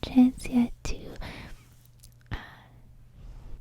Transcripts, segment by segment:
chance yet to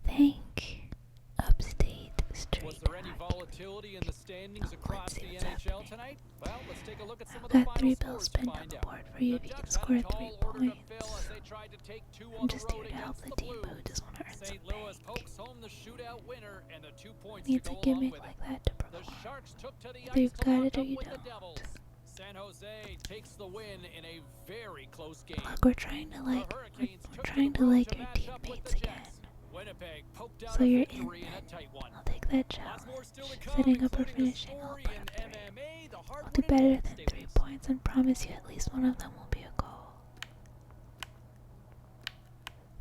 thank Upstate Street Was there any Hockey. volatility in the standings across Let's see the what's NHL happening. tonight? Well, let's take a look at some I've of the got final 3 bills scores to pinned on find the out. board for you The if you can Ducks score had a 3 tall order to points. fill as they tried to take two I'm on the just road here to help against the the team, but who Blues. just want to earn some St. Louis bank. pokes home the shootout winner and the 2 points to Needs a go along gimmick with like it. that to The perform. Sharks took to the Either ice you've to got lock it or up you with the don't. Devils. San Jose takes the win in a very close game. Look, we're trying to The Hurricanes we're took trying to to the road like to our match up with the teammates again. Jets. Winnipeg poked out So a you're in victory in then. a tight one. I'll take that Lots challenge. more still to come, Setting up or including a finishing, I'll story put in up 3. MMA, the I'll hardwood do and better golf than 3 stables. points and promise you at least one of them will be a goal.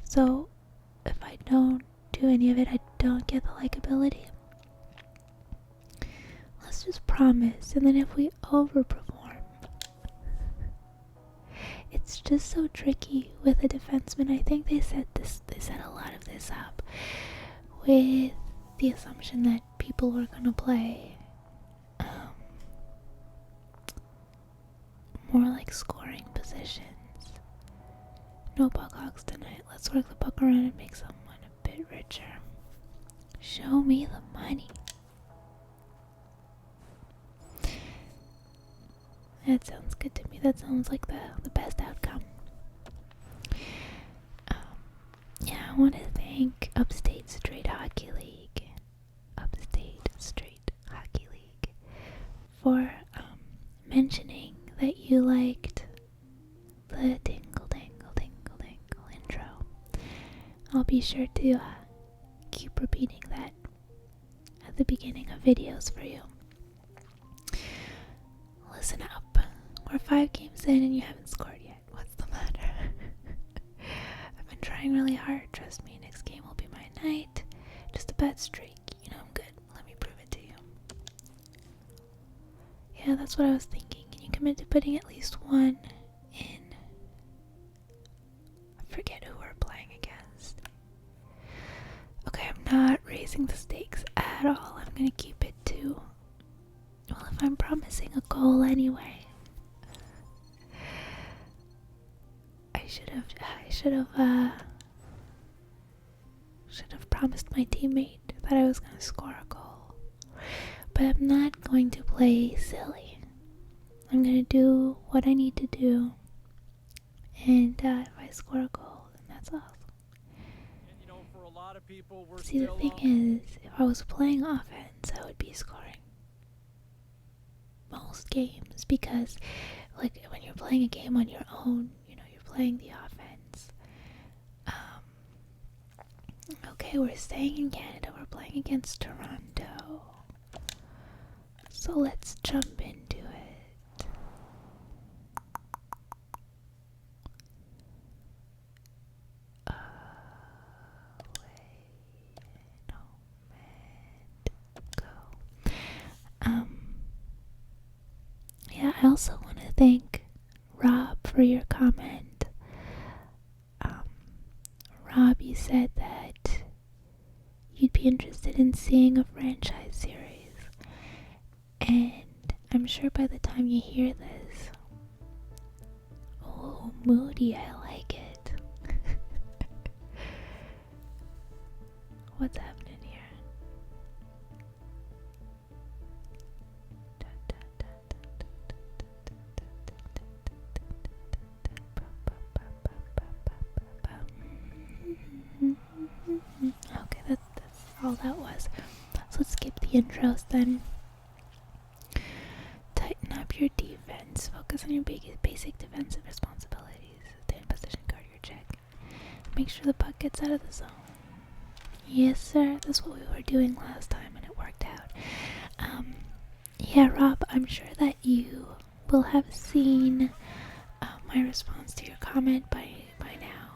So, if I don't do any of it, I don't get the likability. Let's just promise, and then if we overperform, it's just so tricky with a defenseman. I think they set a lot of this up with the assumption that people were gonna play more like scoring positions. No puck hogs tonight. Let's work the puck around and make someone a bit richer. Show me the money. That sounds good to me. That sounds like the best outcome. Yeah, I want to thank Upstate Street Hockey League. Upstate Street Hockey League for mentioning that you liked the tingle tingle tingle tingle intro. I'll be sure to keep repeating that at the beginning of videos for you. Listen up. We're 5 games in and you haven't scored yet. What's the matter? I've been trying really hard. Trust me, next game will be my night. Just a bad streak. You know I'm good. Let me prove it to you. Yeah, that's what I was thinking. Can you commit to putting at least one in? I forget who we're playing against. Okay, I'm not raising the stakes at all. I'm gonna keep it to, well, if I'm promising a goal anyway. I should have promised my teammate that I was gonna score a goal. But I'm not going to play silly. I'm gonna do what I need to do. And if I score a goal, then that's awesome. And you know, for a lot of people, we're See, the still thing is, if I was playing offense, I would be scoring most games, because like when you're playing a game on your own, you know, you're playing the offense. Okay, we're staying in Canada. We're playing against Toronto. So let's jump into it. Go. Yeah, I also want to thank Rob for your comment. Rob, you said that you'd be interested in seeing a franchise series. And I'm sure by the time you hear this, oh, moody, I like it. What's happening here? Okay, that's all that was. So let's skip the intros then. Tighten up your defense. Focus on your basic defensive responsibilities. Stay in position, guard your check. Make sure the puck gets out of the zone. Yes, sir. That's what we were doing last time, and it worked out. Yeah, Rob, I'm sure that you will have seen my response to your comment by now.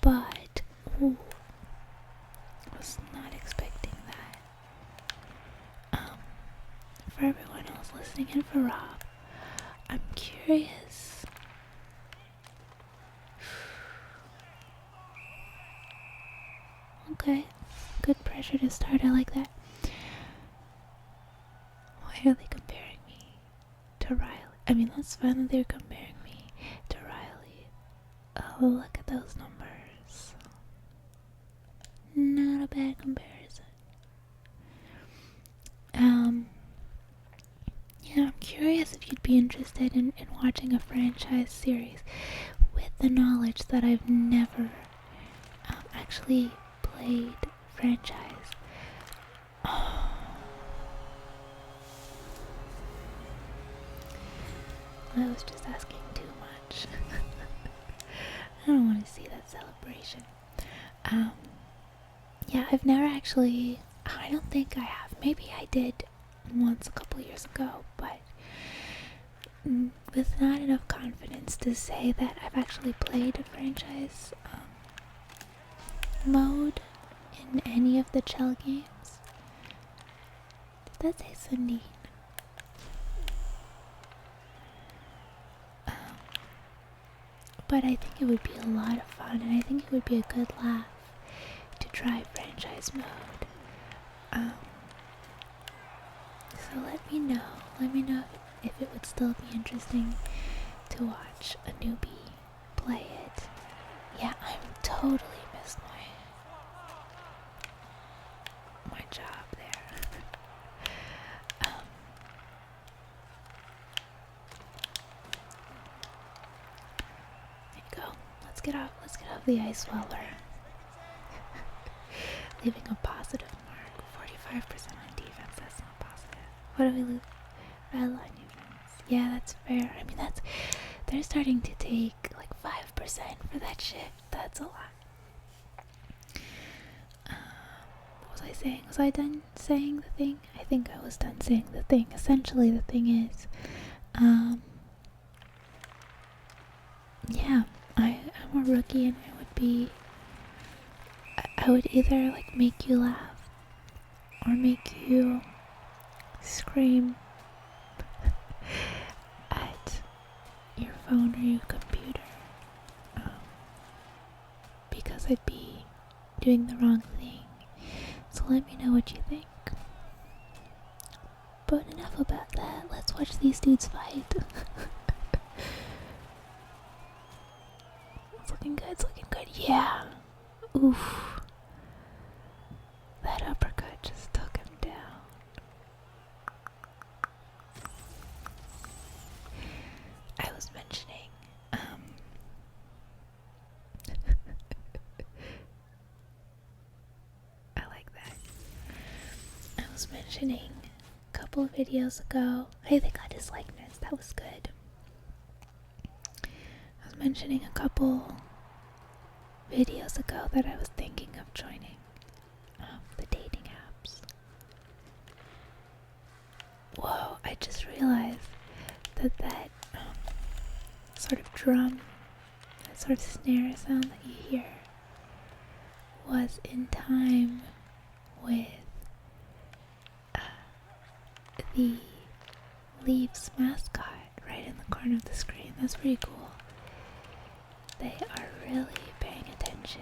But, ooh, was not expecting that. For everyone else listening and for Rob, I'm curious. Okay, good pressure to start. I like that. Why are they comparing me to Riley? I mean, that's fun that they're comparing me to Riley. look at those numbers. Not a bad comparison. Yeah, I'm curious if you'd be interested in watching a franchise series with the knowledge that I've never actually played franchise. I was just asking too much. I don't want to see that celebration. Yeah, I've never actually. I don't think I have. Maybe I did once a couple years ago, but with not enough confidence to say that I've actually played a franchise mode in any of the Chell games. Did that say Sundin? But I think it would be a lot of fun, and I think it would be a good laugh to try franchise mode. So let me know. Let me know if it would still be interesting to watch a newbie play it. Yeah, I'm totally missed my job there. There you go. Let's get off the ice while we're leaving a positive mark. 45% on defense, that's not positive. What do we lose? Red line defense. Yeah, that's fair. I mean, they're starting to take like 5% for that shit. That's a lot. What was I saying? Was I done saying the thing? I think I was done saying the thing. Essentially, the thing is, yeah, I'm a rookie, and I would either like make you laugh or make you scream at your phone or your computer, because I'd be doing the wrong thing. So let me know what you think. But enough about that. Let's watch these dudes fight. It's looking good. It's looking good. Yeah. Oof. That uppercut just took him down. I was mentioning, I like that. I was mentioning a couple of videos ago. Hey, they got his likeness. That was good. I was mentioning a couple videos ago that I was thinking of joining the dating apps. Whoa, I just realized that sort of drum, that sort of snare sound that you hear was in time with the Leafs mascot right in the corner of the screen. That's pretty cool. They are really paying attention.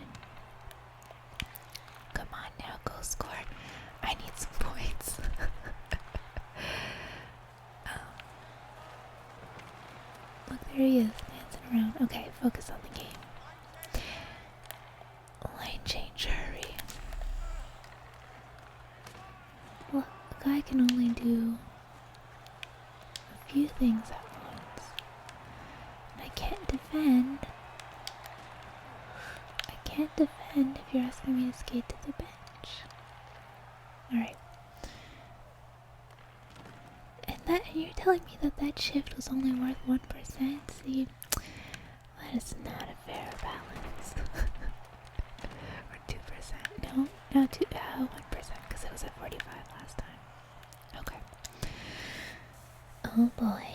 Come on now, go score. I need some points. Look, there he is, dancing around. Okay, focus on the game. Lane change, hurry. Look, the guy can only do a few things at once. And I can't defend. If you're asking me to skate to the bench. Alright. And you're telling me that shift was only worth 1%? See, that is not a fair balance. Or 2%. No, 1%, because it was at 45 last time. Okay. Oh boy.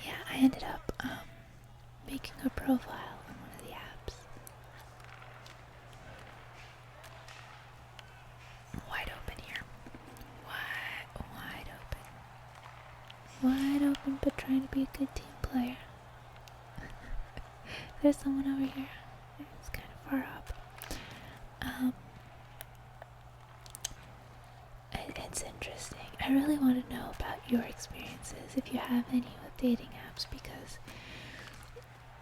Yeah, I ended up making a profile on one of the apps. Wide open here. Wide open. Wide open, but trying to be a good team player. There's someone over here. It's kind of far up. It's interesting. I really want to know about your experiences, if you have any with dating apps. apps, because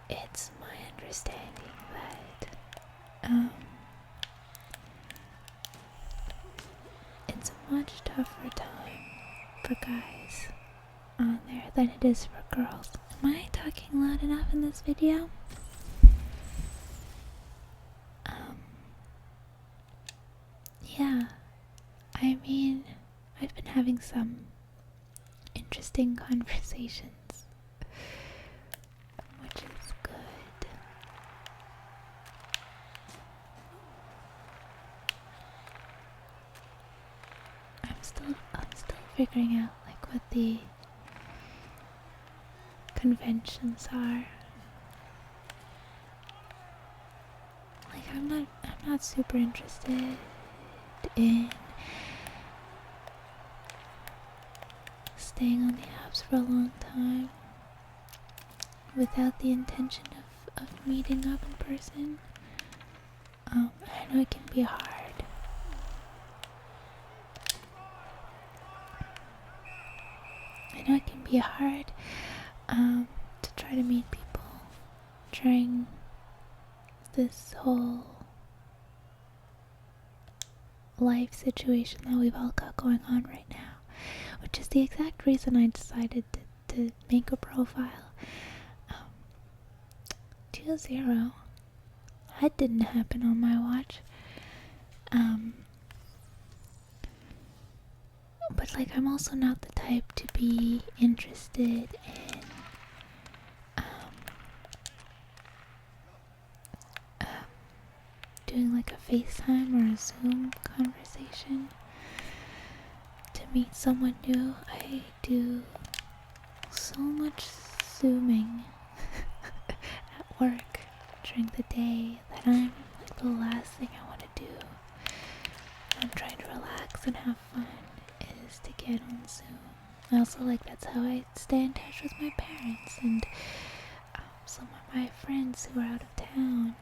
it's my understanding that it's a much tougher time for guys on there than it is for girls. Am I talking loud enough in this video? Yeah, I mean, I've been having some interesting conversations, which is good. I'm still figuring out like what the conventions are. Like I'm not super interested in staying on the apps for a long time without the intention of meeting up in person. I know it can be hard. I know it can be hard to try to meet people during this whole life situation that we've all got going on right now, which is the exact reason I decided to make a profile. 2-0. That didn't happen on my watch. But like, I'm also not the type to be interested in doing like a FaceTime or a Zoom conversation to meet someone new. I do so much Zooming at work during the day that I'm like, the last thing I want to do when I'm trying to relax and have fun is to get on Zoom. I also like, that's how I stay in touch with my parents and some of my friends who are out of town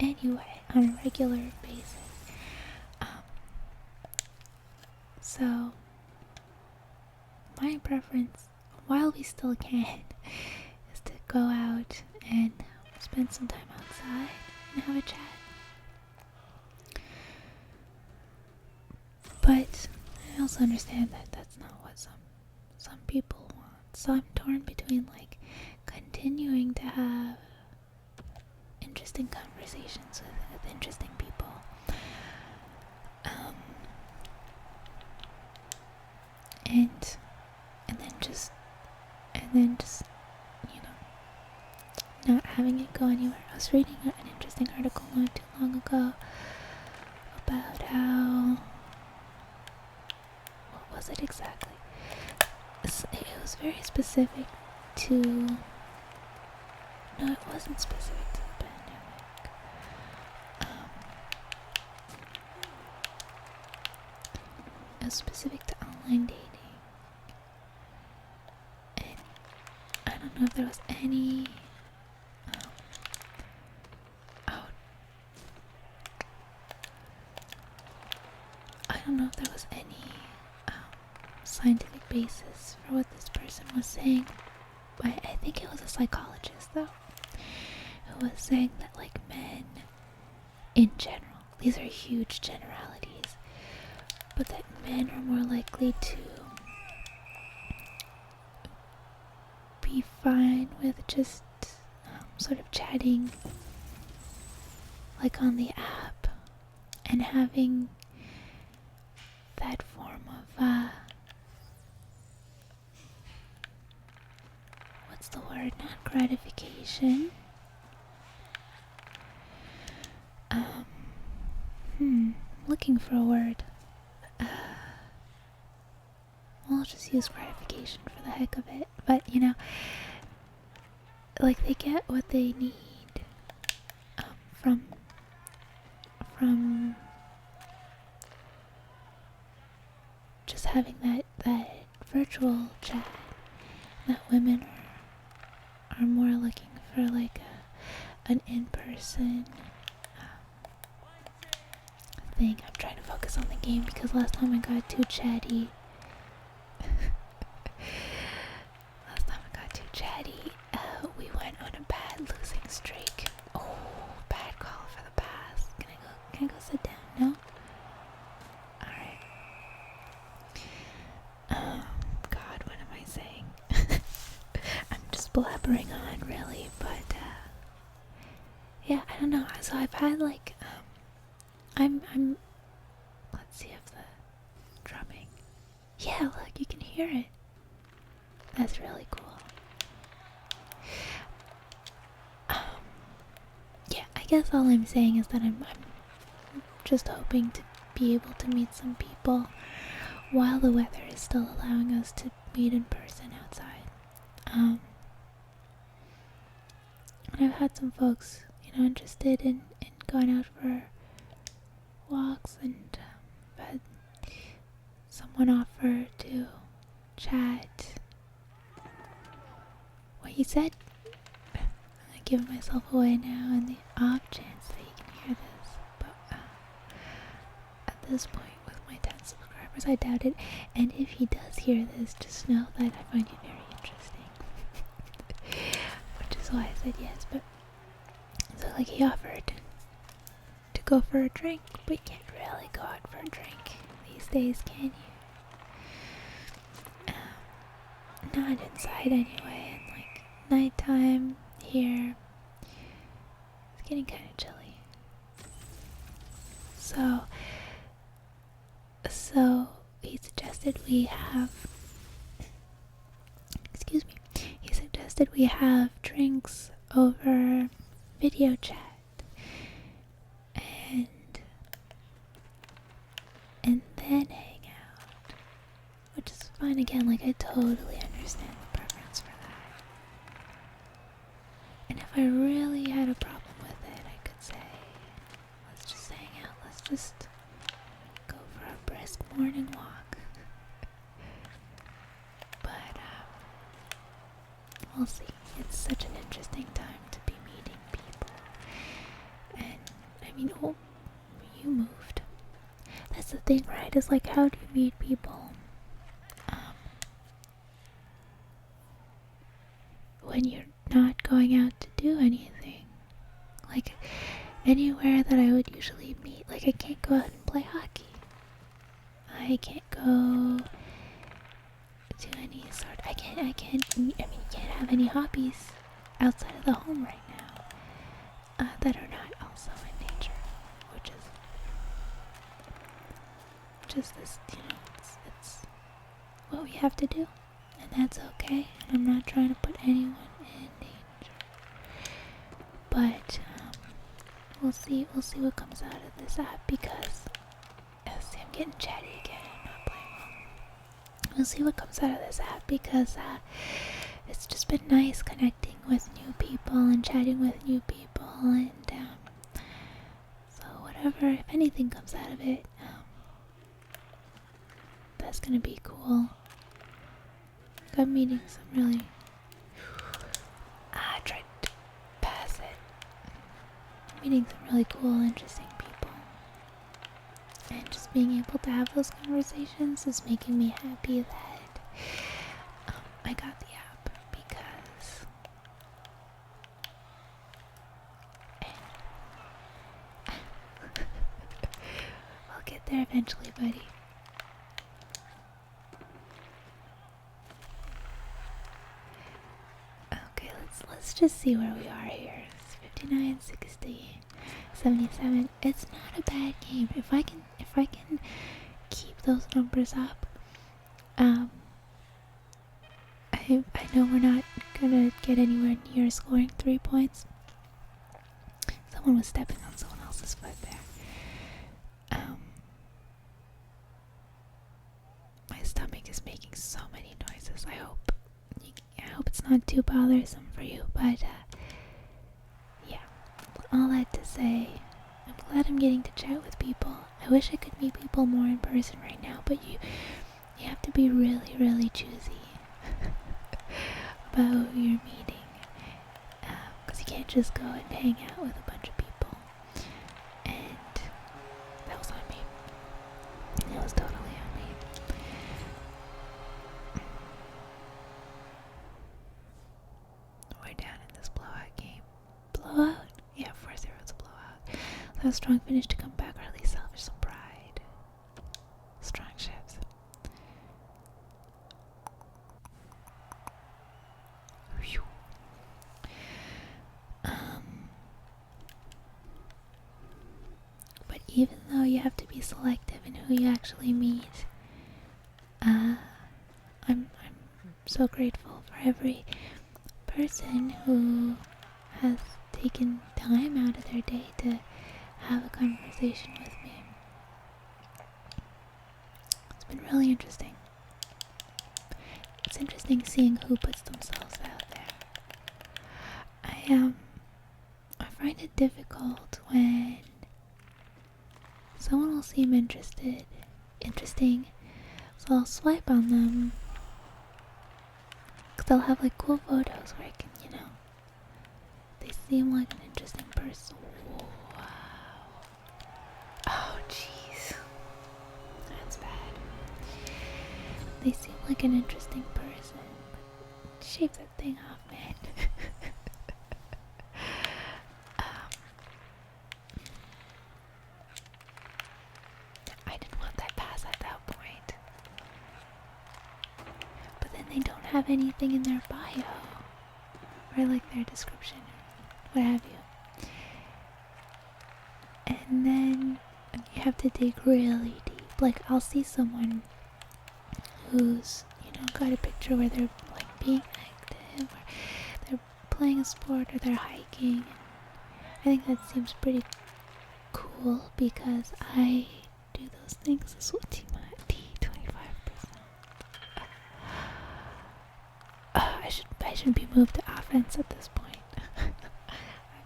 anyway on a regular basis. So my preference, while we still can, is to go out and spend some time outside and have a chat. But I also understand that that's not what some people want. So I'm torn between like continuing to have interesting conversations with interesting people, and then just you know, not having it go anywhere. I was reading an interesting article not too long ago about how, what was it exactly? It was very specific to, no, it wasn't specific to the pandemic. It was specific to online dating. And I don't know if there was any I don't know if there was any scientific basis for what this person was saying, but I think it was a psychologist though, who was saying that like men in general, these are huge generalities, but that men are more likely to be fine with just sort of chatting like on the app and having that form of what's the word, not gratification, looking for a word. I'll just use gratification for the heck of it, but you know, like they get what they need from just having that virtual chat. That women are more looking for like an in-person thing. I'm trying to focus on the game because last time I got too chatty. chatty. We went on a bad losing streak. Oh, bad call for the pass. Can I go sit down? No? Alright. God, what am I saying? I'm just blabbering on, really, but, yeah, I don't know. So I've had, like, let's see if the drumming. Yeah, look, you can hear it. That's really cool. Yeah, I guess all I'm saying is that I'm just hoping to be able to meet some people while the weather is still allowing us to meet in person outside. And I've had some folks, interested in going out for walks, and I've had someone offer to chat. What you said? I'm giving myself away now in the off chance that you can hear this, but at this point with my 10 subscribers, I doubt it. And if he does hear this, just know that I find you very interesting. Which is why I said yes. But so, like, he offered to go for a drink, but you can't really go out for a drink these days, can you? Not inside anyway, and like nighttime here, it's getting kind of chilly. So he suggested we have, he suggested we have drinks over video chat, and then hang out, which is fine. Again, like, I totally understand the preference for that. And if I really had a problem with it, I could say, let's just hang out, let's just go for a brisk morning walk. But we'll see. It's such an interesting time to be meeting people. And I mean, oh, you moved. That's the thing, right? Is like, how do you meet people when you're not going out to do anything? Like, anywhere that I would usually meet, like, I can't go out and play hockey. I can't go to any sort. I mean, you can't have any hobbies outside of the home right now that are not also in nature, which is just this, it's what we have to do, and that's okay. And I'm not trying to put anyone in danger, but we'll see what comes out of this app, because see, I'm getting chatty again. I'm not playing. We'll see what comes out of this app, because it's just been nice connecting with new people and chatting with new people, and so whatever, if anything comes out of it, that's gonna be cool. I'm meeting some really. I tried to pass it. Meeting some really cool, interesting people, and just being able to have those conversations is making me happy that I got the app, because I'll get there eventually, buddy. Okay, let's just see where we are here. It's 59, 60, 77. It's not a bad game. If I can keep those numbers up, I know we're not gonna get anywhere near scoring 3 points. Someone was stepping on someone else's foot there. My stomach is making so many noises. I hope it's not too bothersome for you, but yeah. All that to say, I'm glad I'm getting to chat with people. I wish I could meet people more in person right now, but you have to be really, really choosy about who you're meeting, because you can't just go and hang out with a bunch of people. And that was on me. It was totally on me. Without strong finish to come back, or at least salvage some pride. Strong ships. Phew. But even though you have to be selective in who you actually meet, I'm so grateful for every person who has taken time out of their day to have a conversation with me. It's been really interesting. It's interesting seeing who puts themselves out there. I find it difficult when someone will seem interesting, so I'll swipe on them. Cause they'll have like cool photos where I can, they seem like an interesting person. Wow. Oh jeez. That's bad. They seem like an interesting person. Shave that thing off, man. I didn't want that pass at that point. But then they don't have anything in their bio. Or like their description. What have you. And then you have to dig really deep. Like I'll see someone who's, got a picture where they're like being active or they're playing a sport or they're hiking. I think that seems pretty cool because I do those things as well. T25%. I should be moved to offense at this point. I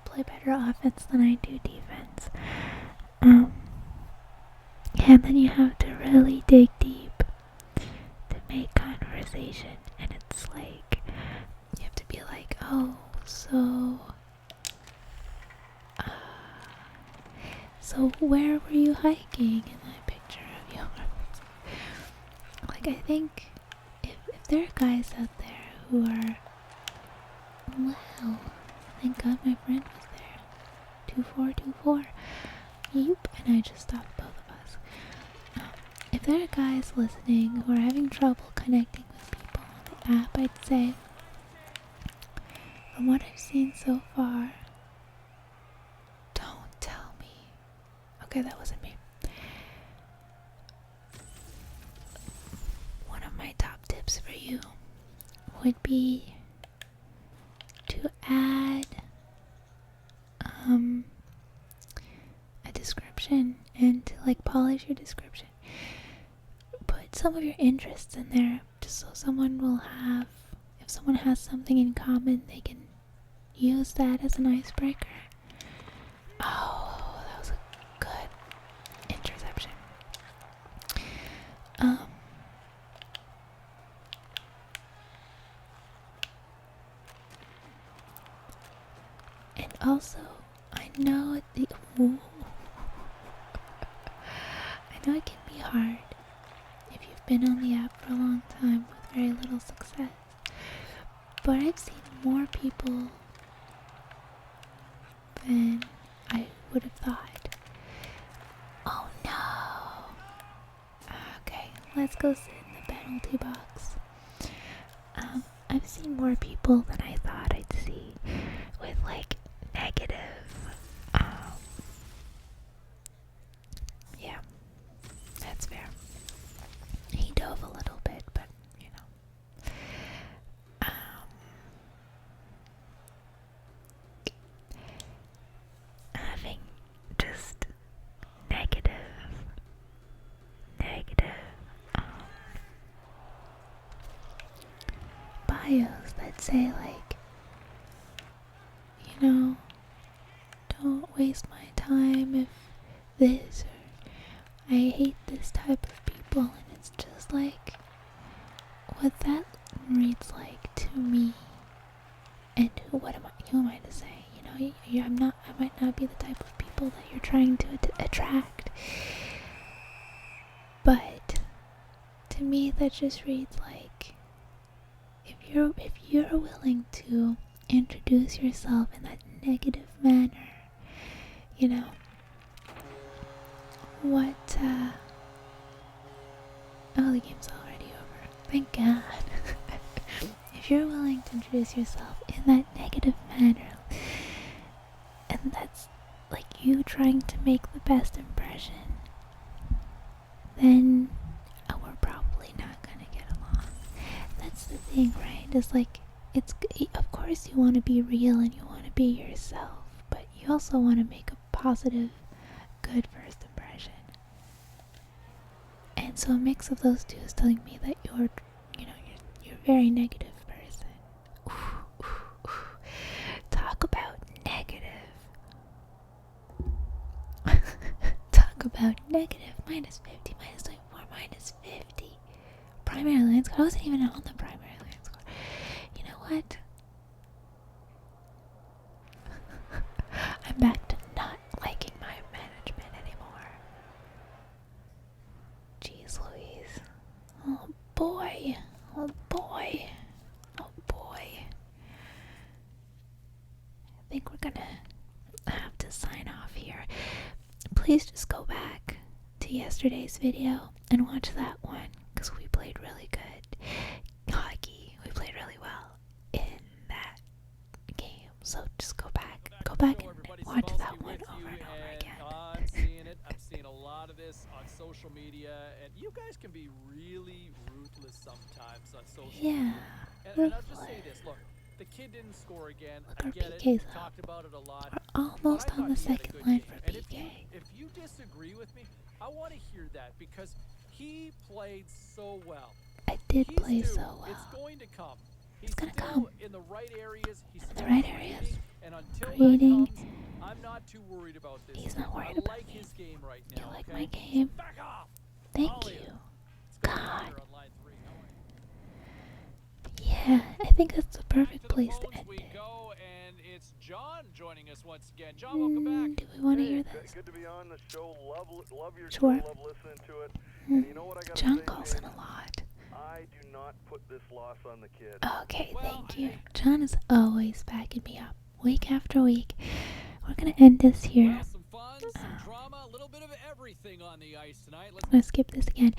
play better offense than I do defense. And then you have to really dig deep to make conversation, and it's like you have to be like, oh, so where were you hiking in that picture of yours? Like, I think if there are guys out there who are, well, thank God my friend was there. 2424. Yep, and I just stopped both of us. If there are guys listening who are having trouble connecting with people on the app, I'd say, from what I've seen so far, don't tell me. Okay, that wasn't me. One of my top tips for you would be to add a description and to like polish your description. Put some of your interests in there just so someone will have, if someone has something in common, they can use that as an icebreaker. Oh, that was a good interception. And also, I know it can be hard if you've been on the app for a long time with very little success. But I've seen more people than I would have thought. Oh no! Okay, let's go sit in the penalty box. I've seen more people than I thought I'd see with like negative. Yeah, that's fair. He dove a little bit, but having just negative bios that say like, don't waste my time if this, or I hate this type of people, and it's just like what that reads like to me. And who am I to say? I might not be the type of people that you're trying to attract. But to me, that just reads like, if you're willing to introduce yourself in that negative manner, what, oh, the game's already over. Thank God. If you're willing to introduce yourself in that negative manner, and that's like you trying to make the best impression, then we're probably not gonna get along. That's the thing, right? It's like, of course you want to be real and you want to be yourself, but you also want to make a positive, good first impression. And so a mix of those two is telling me that you're a very negative person. Ooh, ooh, ooh. Talk about negative. Talk about negative. Minus 50, minus 24, minus 50. Primary line score. I wasn't even on the primary line score. You know what? I'm back to not liking my management anymore. Jeez Louise. Oh boy. Oh boy. Oh boy. I think we're gonna have to sign off here. Please just go back to yesterday's video and watch that one, because we played really good hockey. We played really well in that game. So just go back and watch that one over and over again. I'm seeing it. I'm seeing a lot of this on social media, and you guys can be really ruthless sometimes on social media. And I'll just say this, look, the kid didn't score again. Look, I our get it. PK's We up. talked about it a lot. We're almost But I on the thought he had a second good line game. for And PK. if you disagree with me, I want to hear that, because he played so well. I did He's play due. so well. It's going to come. He's It's gonna still come. in the right areas. He's In the still right creating, areas. and until Creating. that comes, I'm not too worried about this. He's not worried I about like me. his game right You now. like Okay? my game? So back off. Thank Ollie. you. Let's go God. Hunter on line 3. How are you? Yeah, I think that's the Back perfect to the place to phones end we it. go, and it's John joining us once again. John, welcome back. Do we want to hear this? Good to be on the show. Love your Sure. show. Love listening to it. And you know what I gotta John say, calls in James? a lot. I do not put this loss on the kid. Okay, Well, thank you. John is always backing me up, week after week. We're gonna end this here. Well, some fun, some drama, a little bit of everything on the ice tonight. I'm gonna skip this again.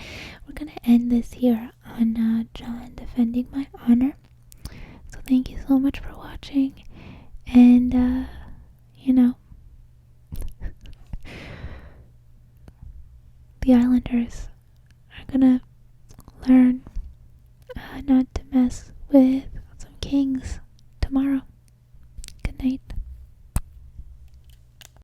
We're gonna end this here on John defending my honor. So thank you so much for watching, and the Islanders are gonna learn not to mess with some Kings tomorrow.